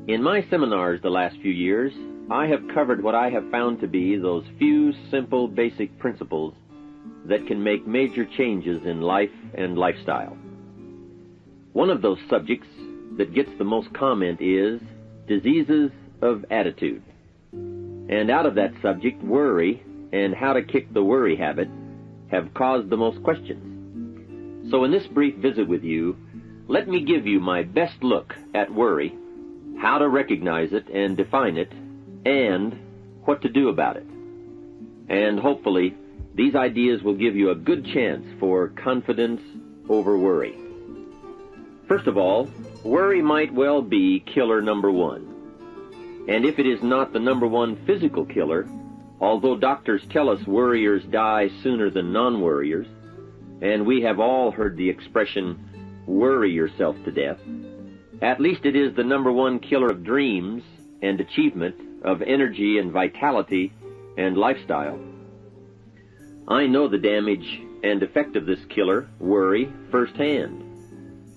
In my seminars the last few years, I have covered what I have found to be those few simple basic principles that can make major changes in life and lifestyle. One of those subjects that gets the most comment is diseases of attitude. And out of that subject, worry and how to kick the worry habit have caused the most questions. So in this brief visit with you, let me give you my best look at worry, how to recognize it and define it, and what to do about it. And hopefully, these ideas will give you a good chance for confidence over worry. First of all, worry might well be killer number one. And if it is not the number one physical killer, although doctors tell us worriers die sooner than non-worriers, and we have all heard the expression, worry yourself to death, at least it is the number one killer of dreams and achievement, of energy and vitality and lifestyle. I know the damage and effect of this killer, worry, firsthand.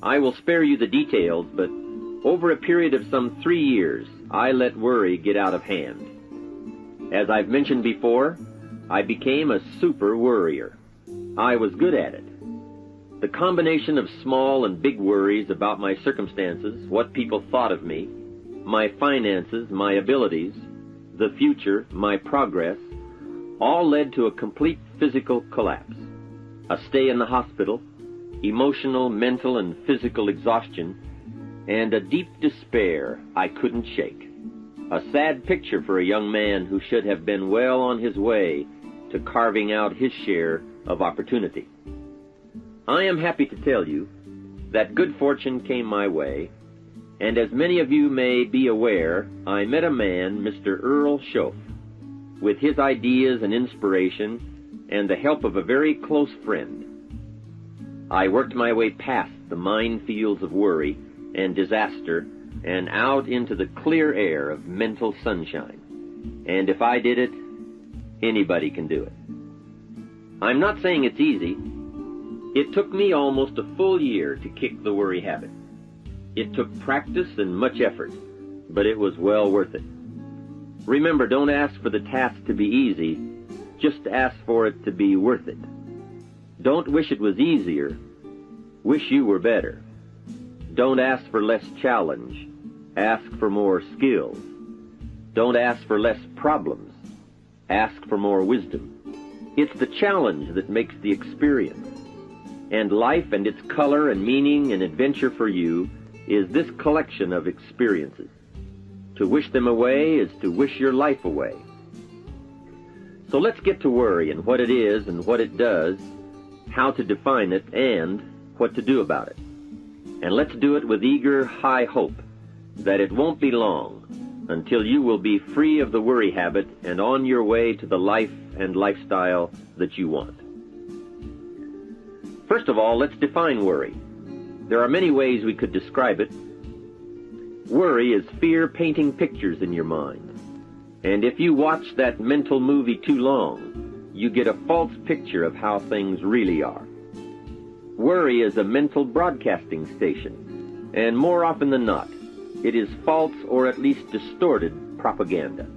I will spare you the details, but over a period of some 3 years, I let worry get out of hand. As I've mentioned before, I became a super worrier. I was good at it. The combination of small and big worries about my circumstances, what people thought of me, my finances, my abilities, the future, my progress, all led to a complete physical collapse, a stay in the hospital, emotional, mental, and physical exhaustion, and a deep despair I couldn't shake. A sad picture for a young man who should have been well on his way to carving out his share of opportunity. I am happy to tell you that good fortune came my way, and as many of you may be aware, I met a man, Mr. Earl Schoaf, with his ideas and inspiration and the help of a very close friend. I worked my way past the minefields of worry and disaster and out into the clear air of mental sunshine. And if I did it, anybody can do it. I'm not saying it's easy. It took me almost a full year to kick the worry habit. It took practice and much effort, but it was well worth it. Remember, don't ask for the task to be easy, just ask for it to be worth it. Don't wish it was easier, wish you were better. Don't ask for less challenge, ask for more skills. Don't ask for less problems, ask for more wisdom. It's the challenge that makes the experience. And life and its color and meaning and adventure for you is this collection of experiences. To wish them away is to wish your life away. So let's get to worry and what it is and what it does, how to define it, and what to do about it. And let's do it with eager, high hope that it won't be long until you will be free of the worry habit and on your way to the life and lifestyle that you want. First of all, let's define worry. There are many ways we could describe it. Worry is fear painting pictures in your mind. And if you watch that mental movie too long, you get a false picture of how things really are. Worry is a mental broadcasting station, and more often than not, it is false or at least distorted propaganda.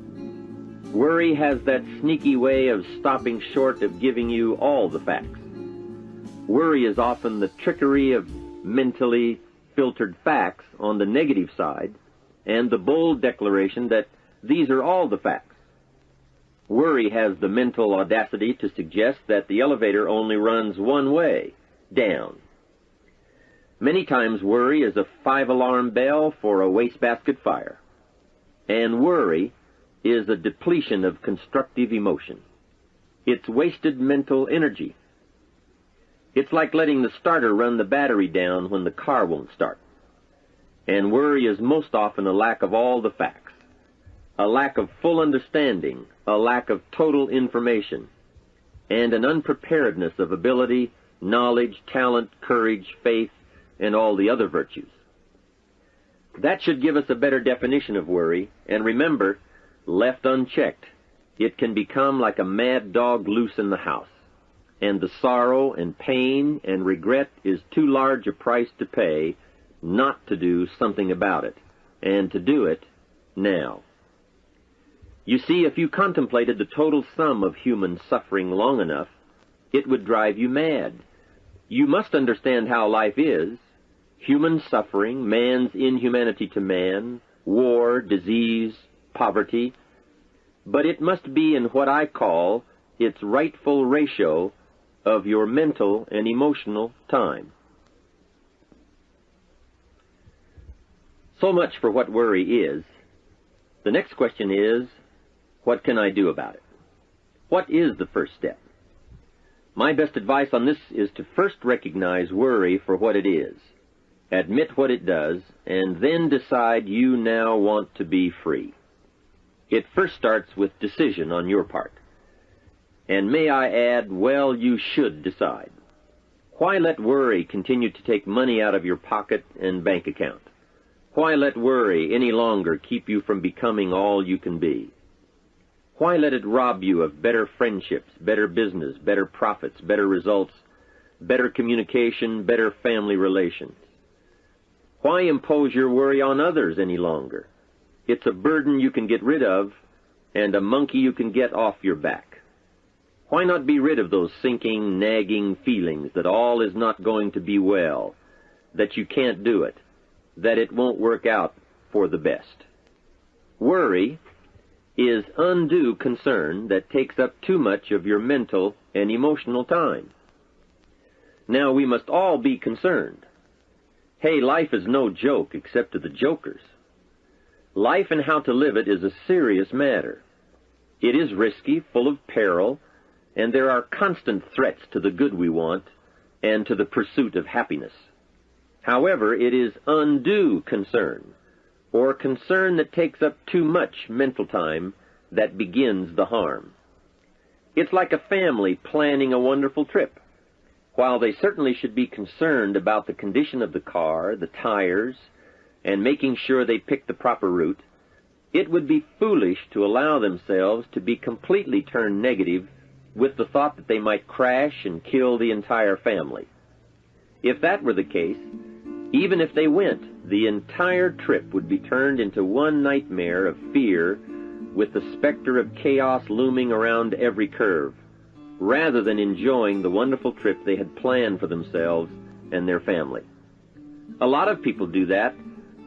Worry has that sneaky way of stopping short of giving you all the facts. Worry is often the trickery of mentally filtered facts on the negative side and the bold declaration that these are all the facts. Worry has the mental audacity to suggest that the elevator only runs one way, down. Many times worry is a 5-alarm bell for a wastebasket fire. And worry is a depletion of constructive emotion. It's wasted mental energy. It's like letting the starter run the battery down when the car won't start. And worry is most often a lack of all the facts, a lack of full understanding, a lack of total information, and an unpreparedness of ability, knowledge, talent, courage, faith, and all the other virtues. That should give us a better definition of worry, and remember, left unchecked, it can become like a mad dog loose in the house. And the sorrow and pain and regret is too large a price to pay not to do something about it and to do it now. You see, if you contemplated the total sum of human suffering long enough, it would drive you mad. You must understand how life is. Human suffering, man's inhumanity to man, war, disease, poverty. But it must be in what I call its rightful ratio of your mental and emotional time. So much for what worry is. The next question is, what can I do about it? What is the first step? My best advice on this is to first recognize worry for what it is, admit what it does, and then decide you now want to be free. It first starts with decision on your part. And may I add, well, you should decide. Why let worry continue to take money out of your pocket and bank account? Why let worry any longer keep you from becoming all you can be? Why let it rob you of better friendships, better business, better profits, better results, better communication, better family relations? Why impose your worry on others any longer? It's a burden you can get rid of and a monkey you can get off your back. Why not be rid of those sinking, nagging feelings that all is not going to be well, that you can't do it, that it won't work out for the best? Worry is undue concern that takes up too much of your mental and emotional time. Now, we must all be concerned. Hey, life is no joke except to the jokers. Life and how to live it is a serious matter. It is risky, full of peril, and there are constant threats to the good we want and to the pursuit of happiness. However, it is undue concern, or concern that takes up too much mental time, that begins the harm. It's like a family planning a wonderful trip. While they certainly should be concerned about the condition of the car, the tires, and making sure they pick the proper route, it would be foolish to allow themselves to be completely turned negative with the thought that they might crash and kill the entire family. If that were the case, even if they went, the entire trip would be turned into one nightmare of fear with the specter of chaos looming around every curve, rather than enjoying the wonderful trip they had planned for themselves and their family. A lot of people do that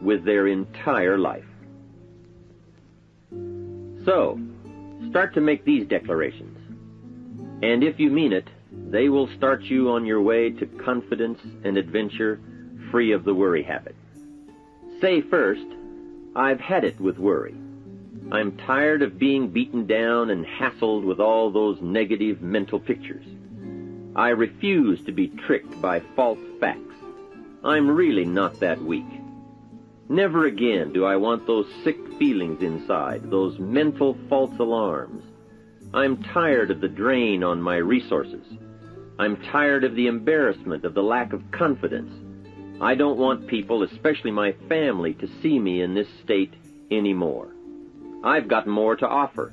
with their entire life. So, start to make these declarations, and if you mean it, they will start you on your way to confidence and adventure, free of the worry habit. Say first, I've had it with worry. I'm tired of being beaten down and hassled with all those negative mental pictures. I refuse to be tricked by false facts. I'm really not that weak. Never again do I want those sick feelings inside, those mental false alarms. I'm tired of the drain on my resources. I'm tired of the embarrassment of the lack of confidence. I don't want people, especially my family, to see me in this state anymore. I've got more to offer.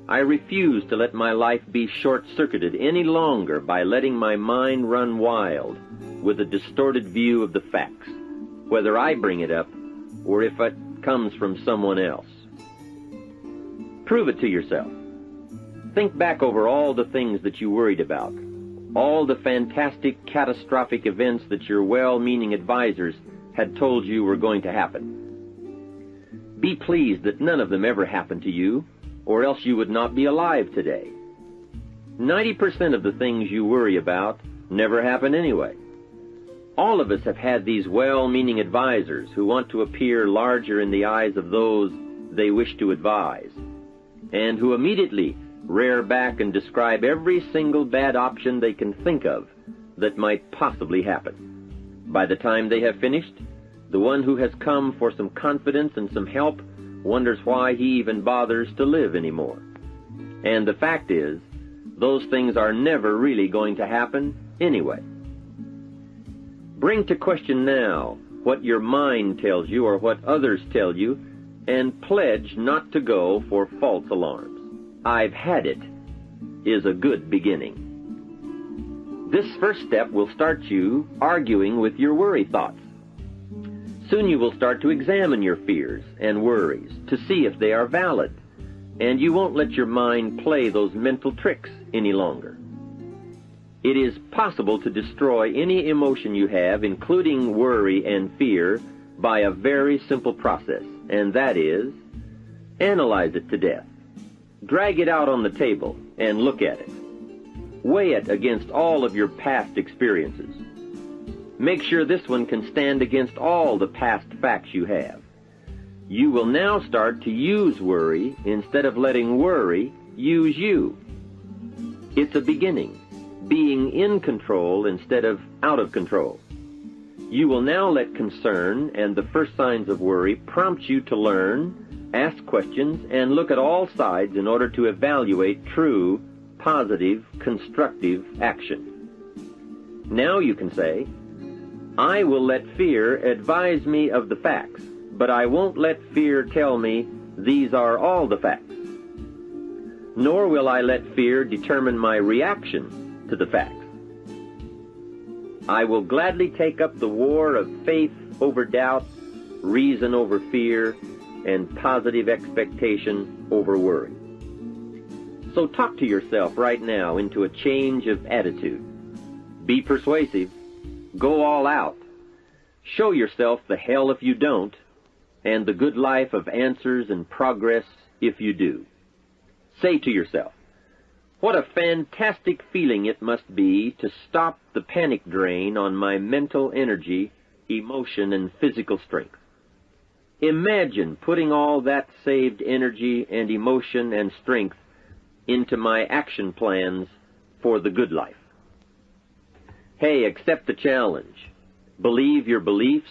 I refuse to let my life be short-circuited any longer by letting my mind run wild with a distorted view of the facts, whether I bring it up or if it comes from someone else. Prove it to yourself. Think back over all the things that you worried about, all the fantastic, catastrophic events that your well-meaning advisors had told you were going to happen. Be pleased that none of them ever happened to you, or else you would not be alive today. 90% of the things you worry about never happen anyway. All of us have had these well-meaning advisors who want to appear larger in the eyes of those they wish to advise, and who immediately rear back and describe every single bad option they can think of that might possibly happen. By the time they have finished, the one who has come for some confidence and some help wonders why he even bothers to live anymore. And the fact is, those things are never really going to happen anyway. Bring to question now what your mind tells you or what others tell you, and pledge not to go for false alarms. I've had it is a good beginning. This first step will start you arguing with your worry thoughts. Soon you will start to examine your fears and worries to see if they are valid, and you won't let your mind play those mental tricks any longer. It is possible to destroy any emotion you have, including worry and fear, by a very simple process, and that is, analyze it to death. Drag it out on the table and look at it. Weigh it against all of your past experiences. Make sure this one can stand against all the past facts you have. You will now start to use worry instead of letting worry use you. It's a beginning, being in control instead of out of control. You will now let concern and the first signs of worry prompt you to learn, ask questions, and look at all sides in order to evaluate true, positive, constructive action. Now you can say, I will let fear advise me of the facts, but I won't let fear tell me these are all the facts. Nor will I let fear determine my reaction to the facts. I will gladly take up the war of faith over doubt, reason over fear, and positive expectation over worry. So talk to yourself right now into a change of attitude. Be persuasive. Go all out. Show yourself the hell if you don't, and the good life of answers and progress if you do. Say to yourself, what a fantastic feeling it must be to stop the panic drain on my mental energy, emotion, and physical strength. Imagine putting all that saved energy and emotion and strength into my action plans for the good life. Hey, accept the challenge. Believe your beliefs,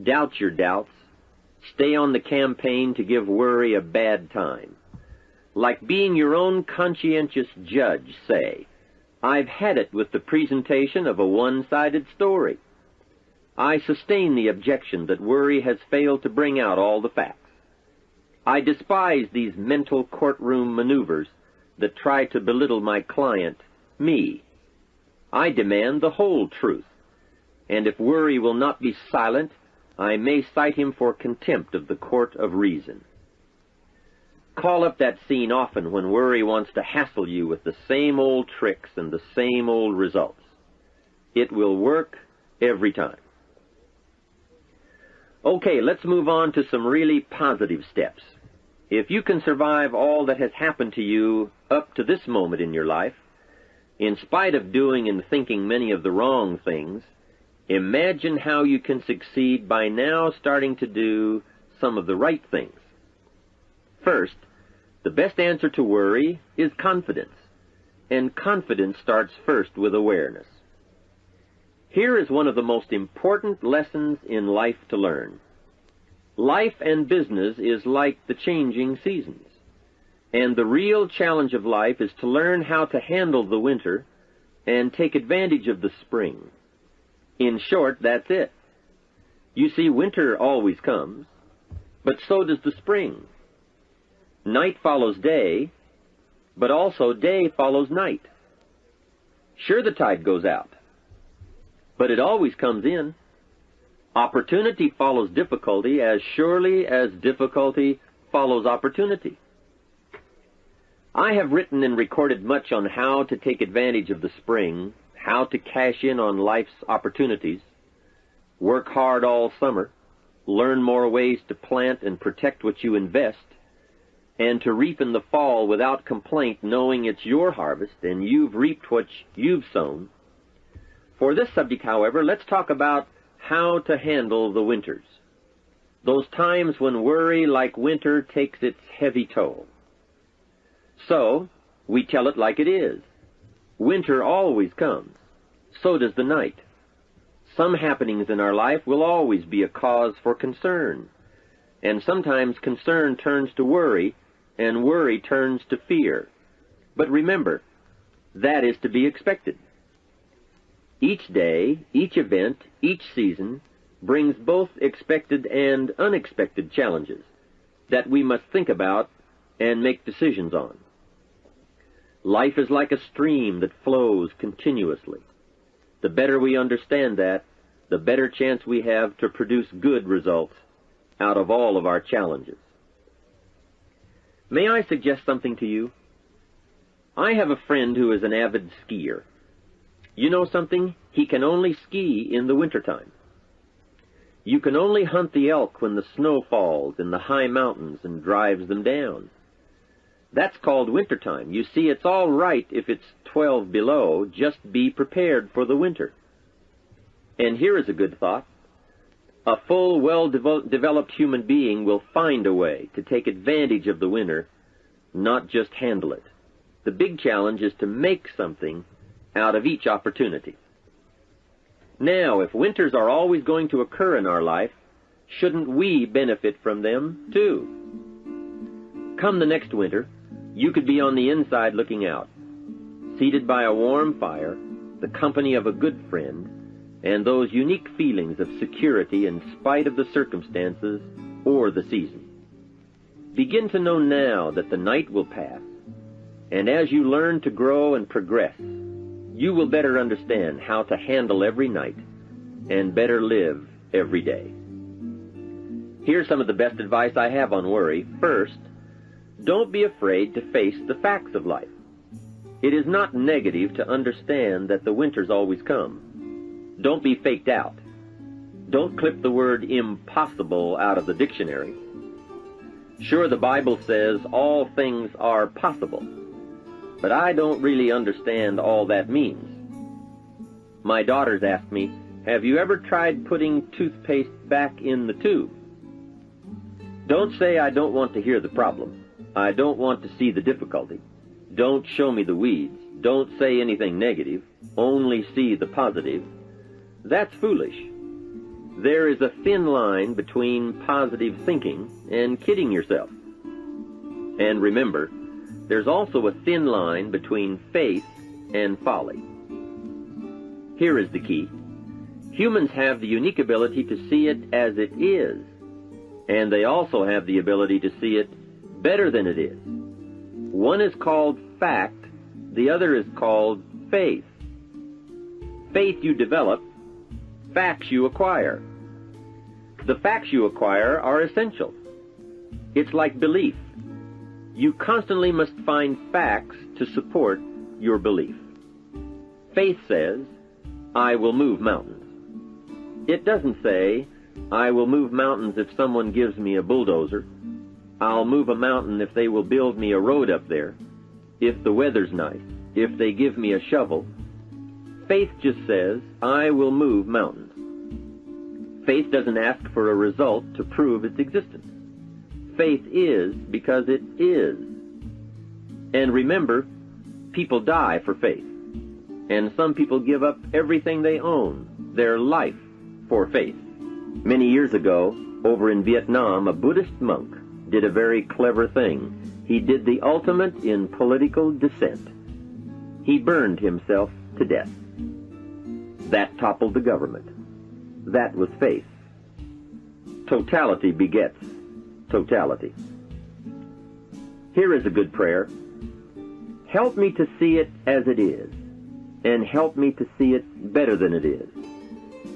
doubt your doubts, stay on the campaign to give worry a bad time. Like being your own conscientious judge, say, I've had it with the presentation of a one-sided story. I sustain the objection that worry has failed to bring out all the facts. I despise these mental courtroom maneuvers that try to belittle my client, me. I demand the whole truth, and if worry will not be silent, I may cite him for contempt of the court of reason. Call up that scene often when worry wants to hassle you with the same old tricks and the same old results. It will work every time. Okay, let's move on to some really positive steps. If you can survive all that has happened to you up to this moment in your life, in spite of doing and thinking many of the wrong things, imagine how you can succeed by now starting to do some of the right things. First, the best answer to worry is confidence, and confidence starts first with awareness. Here is one of the most important lessons in life to learn. Life and business is like the changing seasons, and the real challenge of life is to learn how to handle the winter and take advantage of the spring. In short, that's it. You see, winter always comes, but so does the spring. Night follows day, but also day follows night. Sure, the tide goes out, but it always comes in. Opportunity follows difficulty as surely as difficulty follows opportunity. I have written and recorded much on how to take advantage of the spring, how to cash in on life's opportunities, work hard all summer, learn more ways to plant and protect what you invest, and to reap in the fall without complaint, knowing it's your harvest and you've reaped what you've sown. For this subject, however, let's talk about how to handle the winters, those times when worry, like winter, takes its heavy toll. So, we tell it like it is. Winter always comes. So does the night. Some happenings in our life will always be a cause for concern, and sometimes concern turns to worry, and worry turns to fear. But remember, that is to be expected. Each day, each event, each season brings both expected and unexpected challenges that we must think about and make decisions on. Life is like a stream that flows continuously. The better we understand that, the better chance we have to produce good results out of all of our challenges. May I suggest something to you? I have a friend who is an avid skier. You know something? He can only ski in the wintertime. You can only hunt the elk when the snow falls in the high mountains and drives them down. That's called wintertime. You see, it's all right if it's 12 below. Just be prepared for the winter. And here is a good thought. A full, well-developed human being will find a way to take advantage of the winter, not just handle it. The big challenge is to make something out of each opportunity. Now, if winters are always going to occur in our life, shouldn't we benefit from them too? Come the next winter, you could be on the inside looking out, seated by a warm fire, the company of a good friend, and those unique feelings of security in spite of the circumstances or the season. Begin to know now that the night will pass, and as you learn to grow and progress, you will better understand how to handle every night and better live every day. Here's some of the best advice I have on worry. First, don't be afraid to face the facts of life. It is not negative to understand that the winters always come. Don't be faked out. Don't clip the word impossible out of the dictionary. Sure, the Bible says all things are possible, but I don't really understand all that means. My daughters ask me, have you ever tried putting toothpaste back in the tube? Don't say I don't want to hear the problem. I don't want to see the difficulty. Don't show me the weeds. Don't say anything negative. Only see the positive. That's foolish. There is a thin line between positive thinking and kidding yourself. And remember, there's also a thin line between faith and folly. Here is the key. Humans have the unique ability to see it as it is, and they also have the ability to see it better than it is. One is called fact, the other is called faith. Faith you develop, facts you acquire. The facts you acquire are essential. It's like belief. You constantly must find facts to support your belief. Faith says, I will move mountains. It doesn't say, I will move mountains if someone gives me a bulldozer. I'll move a mountain if they will build me a road up there, if the weather's nice, if they give me a shovel. Faith just says, I will move mountains. Faith doesn't ask for a result to prove its existence. Faith is because it is. And remember, people die for faith. And some people give up everything they own, their life, for faith. Many years ago, over in Vietnam, a Buddhist monk did a very clever thing. He did the ultimate in political dissent. He burned himself to death. That toppled the government. That was faith. Totality begets totality. Here is a good prayer. Help me to see it as it is, and help me to see it better than it is,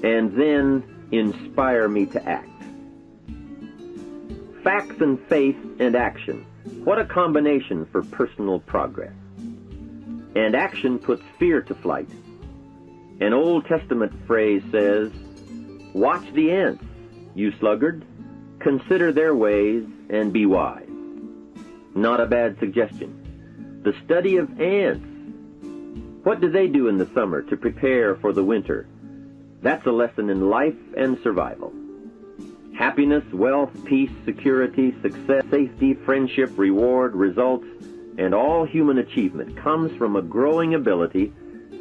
and then inspire me to act. Facts and faith and action. What a combination for personal progress. And action puts fear to flight. An Old Testament phrase says, watch the ants, you sluggard. Consider their ways and be wise. Not a bad suggestion. The study of ants. What do they do in the summer to prepare for the winter? That's a lesson in life and survival. Happiness, wealth, peace, security, success, safety, friendship, reward, results, and all human achievement comes from a growing ability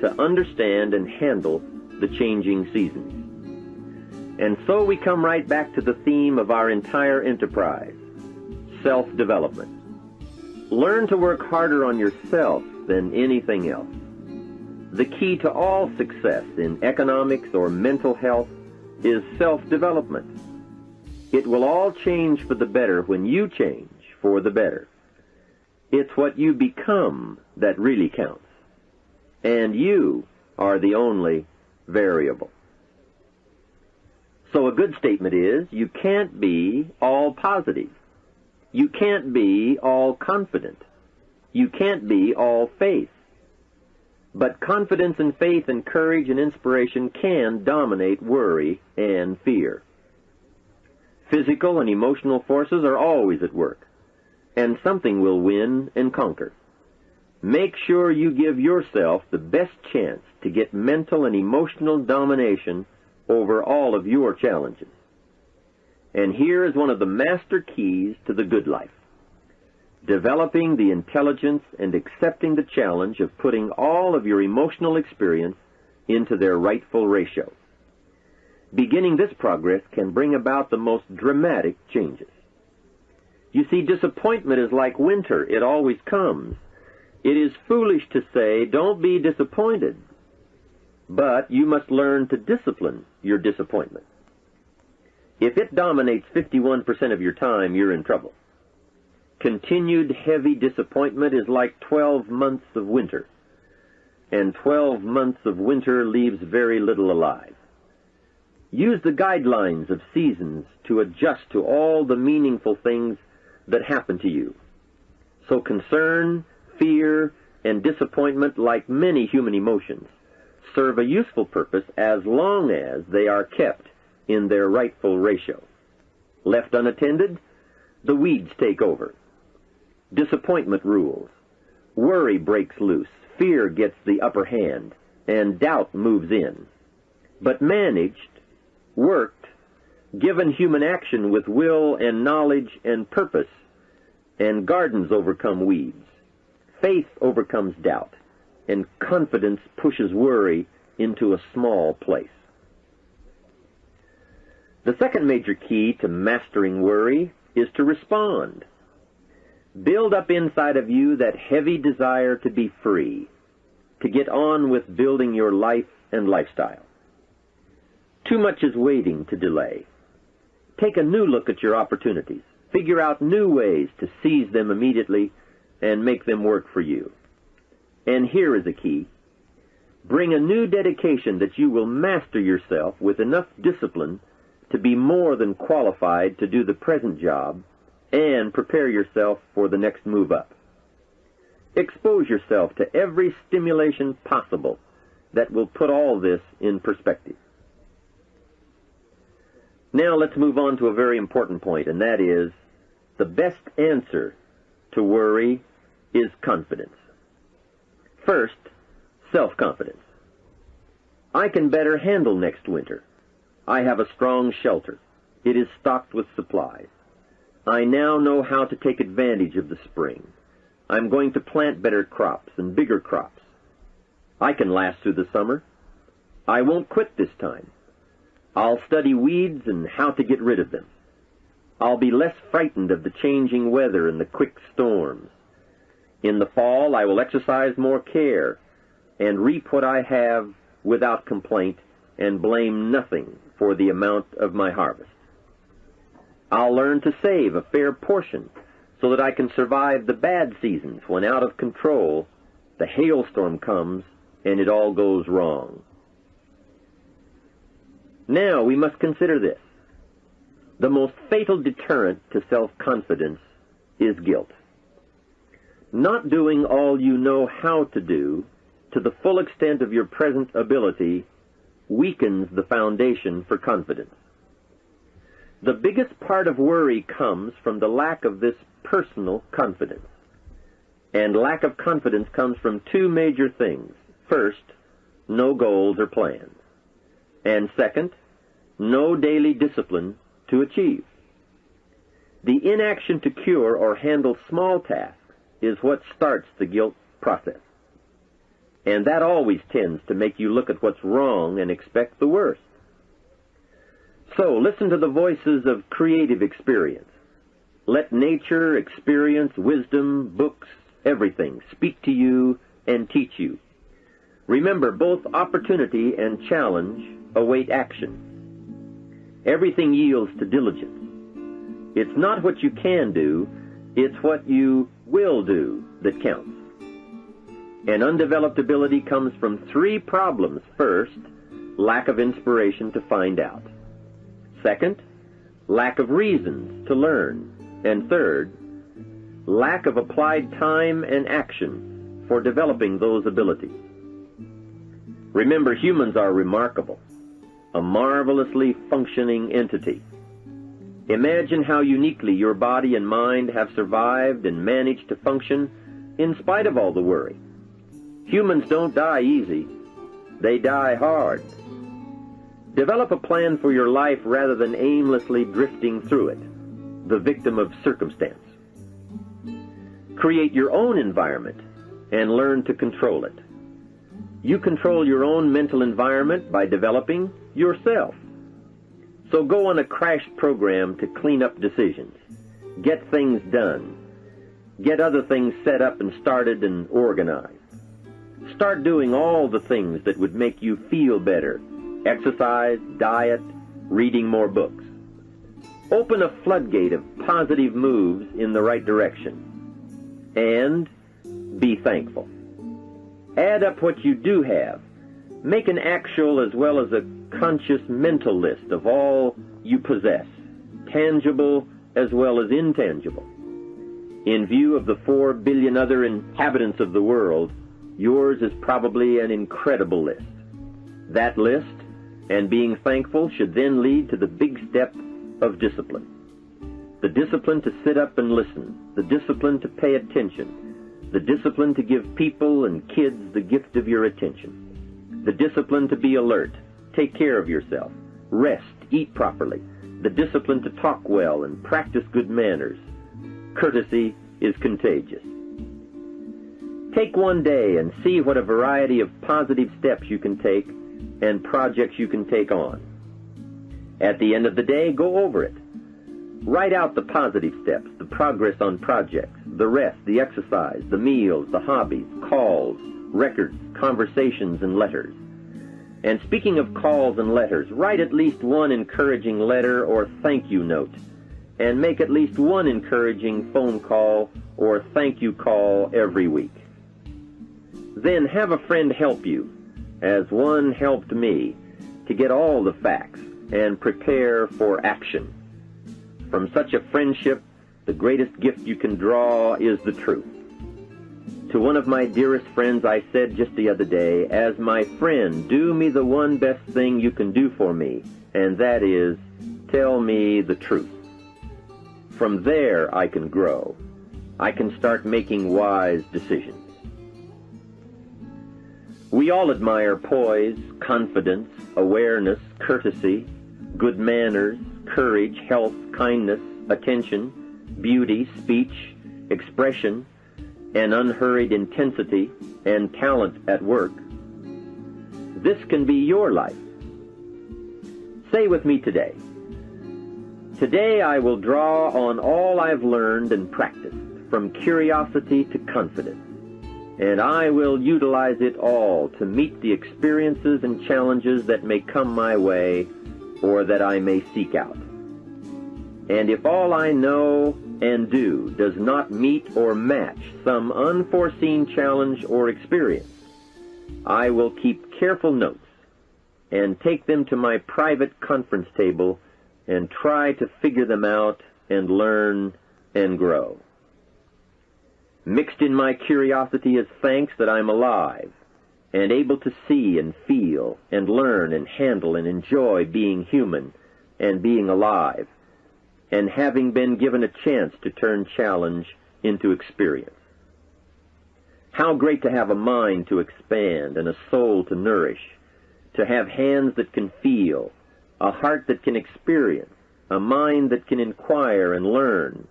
to understand and handle the changing seasons. And so we come right back to the theme of our entire enterprise, self-development. Learn to work harder on yourself than anything else. The key to all success in economics or mental health is self-development. It will all change for the better when you change for the better. It's what you become that really counts. And you are the only variable. So a good statement is, you can't be all positive. You can't be all confident. You can't be all faith. But confidence and faith and courage and inspiration can dominate worry and fear. Physical and emotional forces are always at work, and something will win and conquer. Make sure you give yourself the best chance to get mental and emotional domination over all of your challenges. And here is one of the master keys to the good life: developing the intelligence and accepting the challenge of putting all of your emotional experience into their rightful ratio. Beginning this progress can bring about the most dramatic changes. You see, disappointment is like winter. It always comes. It is foolish to say, don't be disappointed. But you must learn to discipline your disappointment. If it dominates 51% of your time, you're in trouble. Continued heavy disappointment is like 12 months of winter, and 12 months of winter leaves very little alive. Use the guidelines of seasons to adjust to all the meaningful things that happen to you. So concern, fear, and disappointment, like many human emotions, serve a useful purpose as long as they are kept in their rightful ratio. Left unattended, the weeds take over. Disappointment rules. Worry breaks loose. Fear gets the upper hand, and doubt moves in. But managed, worked, given human action with will and knowledge and purpose, and gardens overcome weeds. Faith overcomes doubt, and confidence pushes worry into a small place. The second major key to mastering worry is to respond. Build up inside of you that heavy desire to be free, to get on with building your life and lifestyle. Too much is waiting to delay. Take a new look at your opportunities. Figure out new ways to seize them immediately and make them work for you. And here is a key. Bring a new dedication that you will master yourself with enough discipline to be more than qualified to do the present job and prepare yourself for the next move up. Expose yourself to every stimulation possible that will put all this in perspective. Now let's move on to a very important point, and that is, the best answer to worry is confidence. First, self-confidence. I can better handle next winter. I have a strong shelter. It is stocked with supplies. I now know how to take advantage of the spring. I'm going to plant better crops and bigger crops. I can last through the summer. I won't quit this time. I'll study weeds and how to get rid of them. I'll be less frightened of the changing weather and the quick storms. In the fall, I will exercise more care and reap what I have without complaint and blame nothing for the amount of my harvest. I'll learn to save a fair portion so that I can survive the bad seasons when out of control the hailstorm comes and it all goes wrong. Now we must consider this. The most fatal deterrent to self-confidence is guilt. Not doing all you know how to do to the full extent of your present ability weakens the foundation for confidence. The biggest part of worry comes from the lack of this personal confidence. And lack of confidence comes from two major things. First, no goals or plans. And second, no daily discipline to achieve. The inaction to cure or handle small tasks is what starts the guilt process. And that always tends to make you look at what's wrong and expect the worst. So listen to the voices of creative experience. Let nature, experience, wisdom, books, everything speak to you and teach you. Remember, both opportunity and challenge await action. Everything yields to diligence. It's not what you can do, it's what you will do that counts. And undeveloped ability comes from three problems. First, lack of inspiration to find out. Second, lack of reasons to learn. And third, lack of applied time and action for developing those abilities. Remember, humans are remarkable, a marvelously functioning entity. Imagine how uniquely your body and mind have survived and managed to function in spite of all the worry. Humans don't die easy. They die hard. Develop a plan for your life rather than aimlessly drifting through it, the victim of circumstance. Create your own environment and learn to control it. You control your own mental environment by developing yourself. So go on a crash program to clean up decisions, get things done, get other things set up and started and organized. Start doing all the things that would make you feel better: exercise, diet, reading more books. Open a floodgate of positive moves in the right direction. And be thankful. Add up what you do have. Make an actual as well as a conscious mental list of all you possess, tangible as well as intangible. In view of the 4 billion other inhabitants of the world, yours is probably an incredible list. That list and being thankful should then lead to the big step of discipline. The discipline to sit up and listen, the discipline to pay attention, the discipline to give people and kids the gift of your attention, the discipline to be alert, take care of yourself, rest, eat properly, the discipline to talk well and practice good manners. Courtesy is contagious. Take one day and see what a variety of positive steps you can take and projects you can take on. At the end of the day, go over it. Write out the positive steps, the progress on projects, the rest, the exercise, the meals, the hobbies, calls, records, conversations, and letters. And speaking of calls and letters, write at least one encouraging letter or thank you note, and make at least one encouraging phone call or thank you call every week. Then have a friend help you, as one helped me, to get all the facts and prepare for action. From such a friendship, the greatest gift you can draw is the truth. To one of my dearest friends I said just the other day, as my friend, do me the one best thing you can do for me, and that is, tell me the truth. From there I can grow. I can start making wise decisions. We all admire poise, confidence, awareness, courtesy, good manners, courage, health, kindness, attention, beauty, speech, expression, and unhurried intensity, and talent at work. This can be your life. Say with me today, today I will draw on all I've learned and practiced, from curiosity to confidence, and I will utilize it all to meet the experiences and challenges that may come my way or that I may seek out. And if all I know and do does not meet or match some unforeseen challenge or experience, I will keep careful notes and take them to my private conference table and try to figure them out and learn and grow. Mixed in my curiosity is thanks that I'm alive and able to see and feel and learn and handle and enjoy being human and being alive, and having been given a chance to turn challenge into experience. How great to have a mind to expand and a soul to nourish, to have hands that can feel, a heart that can experience, a mind that can inquire and learn,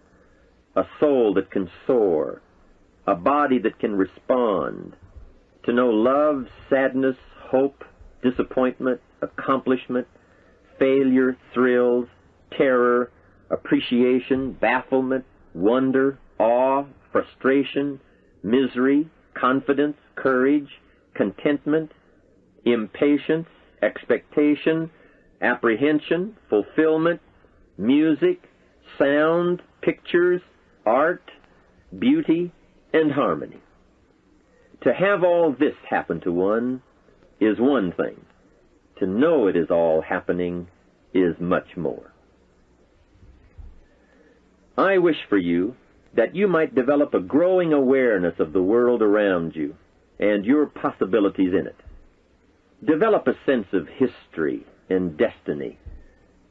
a soul that can soar, a body that can respond, to know love, sadness, hope, disappointment, accomplishment, failure, thrills, terror, appreciation, bafflement, wonder, awe, frustration, misery, confidence, courage, contentment, impatience, expectation, apprehension, fulfillment, music, sound, pictures, art, beauty, and harmony. To have all this happen to one is one thing. To know it is all happening is much more. I wish for you that you might develop a growing awareness of the world around you and your possibilities in it. Develop a sense of history and destiny,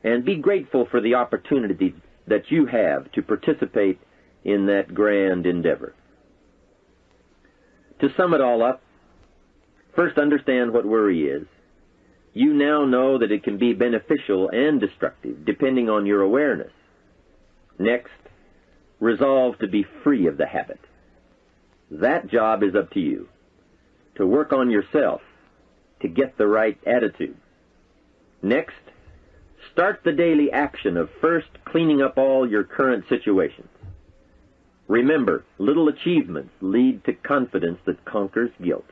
and be grateful for the opportunity that you have to participate in that grand endeavor. To sum it all up, first understand what worry is. You now know that it can be beneficial and destructive, depending on your awareness. Next, resolve to be free of the habit. That job is up to you, to work on yourself, to get the right attitude. Next, start the daily action of first cleaning up all your current situations. Remember, little achievements lead to confidence that conquers guilt.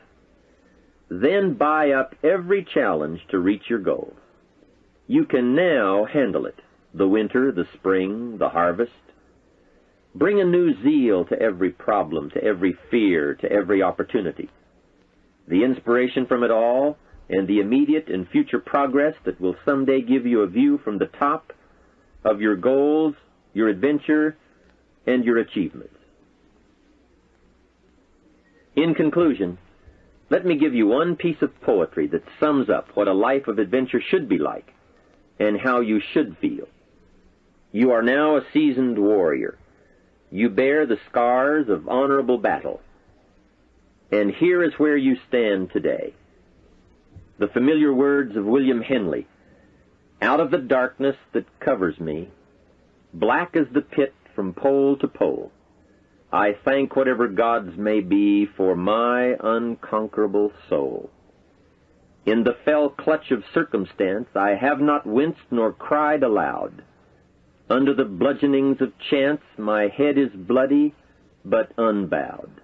Then buy up every challenge to reach your goals. You can now handle it, the winter, the spring, the harvest. Bring a new zeal to every problem, to every fear, to every opportunity. The inspiration from it all and the immediate and future progress that will someday give you a view from the top of your goals, your adventure, and your achievements. In conclusion, let me give you one piece of poetry that sums up what a life of adventure should be like and how you should feel. You are now a seasoned warrior. You bear the scars of honorable battle. And here is where you stand today. The familiar words of William Henley, "Out of the darkness that covers me, black as the pit from pole to pole, I thank whatever gods may be for my unconquerable soul. In the fell clutch of circumstance I have not winced nor cried aloud. Under the bludgeonings of chance my head is bloody but unbowed.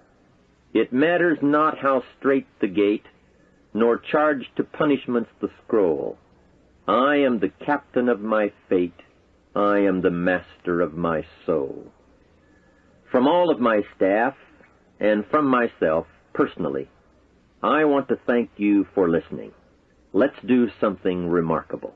It matters not how strait the gate, nor charged to punishments the scroll. I am the captain of my fate, I am the master of my soul." From all of my staff, and from myself personally, I want to thank you for listening. Let's do something remarkable.